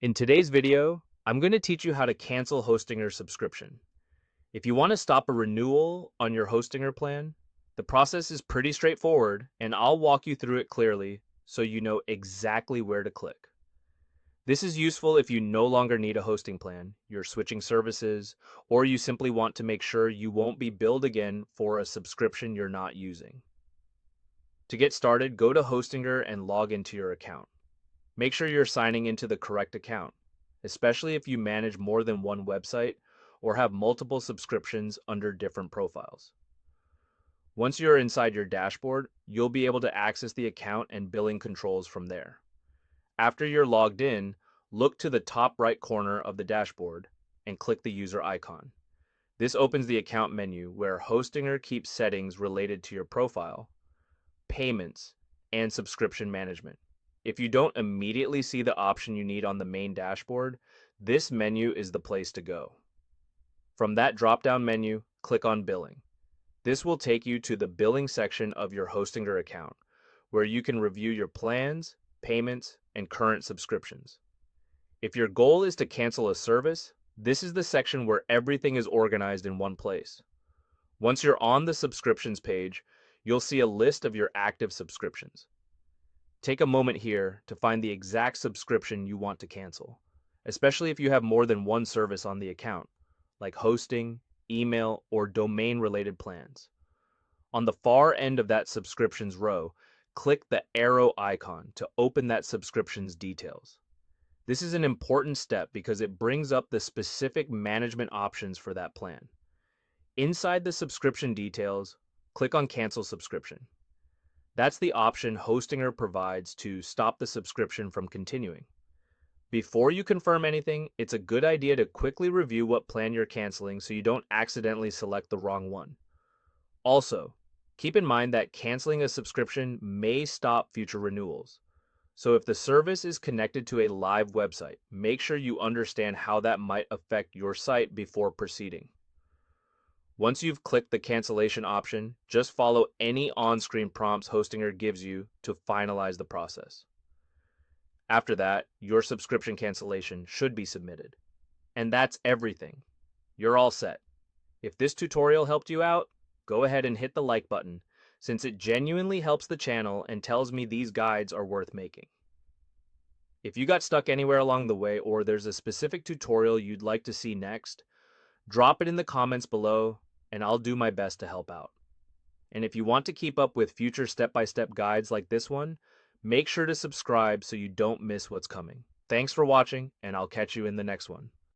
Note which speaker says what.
Speaker 1: In today's video, I'm going to teach you how to cancel Hostinger subscription. If you want to stop a renewal on your Hostinger plan, the process is pretty straightforward and I'll walk you through it clearly so you know exactly where to click. This is useful if you no longer need a hosting plan, you're switching services, or you simply want to make sure you won't be billed again for a subscription you're not using. To get started, go to Hostinger and log into your account. Make sure you're signing into the correct account, especially if you manage more than one website or have multiple subscriptions under different profiles. Once you're inside your dashboard, you'll be able to access the account and billing controls from there. After you're logged in, look to the top right corner of the dashboard and click the user icon. This opens the account menu where Hostinger keeps settings related to your profile, payments, and subscription management. If you don't immediately see the option you need on the main dashboard, this menu is the place to go. From that drop-down menu, click on Billing. This will take you to the billing section of your Hostinger account, where you can review your plans, payments, and current subscriptions. If your goal is to cancel a service, this is the section where everything is organized in one place. Once you're on the subscriptions page, you'll see a list of your active subscriptions. Take a moment here to find the exact subscription you want to cancel, especially if you have more than one service on the account, like hosting, email, or domain-related plans. On the far end of that subscriptions row, click the arrow icon to open that subscription's details. This is an important step because it brings up the specific management options for that plan. Inside the subscription details, click on Cancel Subscription. That's the option Hostinger provides to stop the subscription from continuing. Before you confirm anything, it's a good idea to quickly review what plan you're canceling so you don't accidentally select the wrong one. Also, keep in mind that canceling a subscription may stop future renewals. So if the service is connected to a live website, make sure you understand how that might affect your site before proceeding. Once you've clicked the cancellation option, just follow any on-screen prompts Hostinger gives you to finalize the process. After that, your subscription cancellation should be submitted. And that's everything. You're all set. If this tutorial helped you out, go ahead and hit the like button, since it genuinely helps the channel and tells me these guides are worth making. If you got stuck anywhere along the way or there's a specific tutorial you'd like to see next, drop it in the comments below and I'll do my best to help out. And if you want to keep up with future step-by-step guides like this one, make sure to subscribe so you don't miss what's coming. Thanks for watching, and I'll catch you in the next one.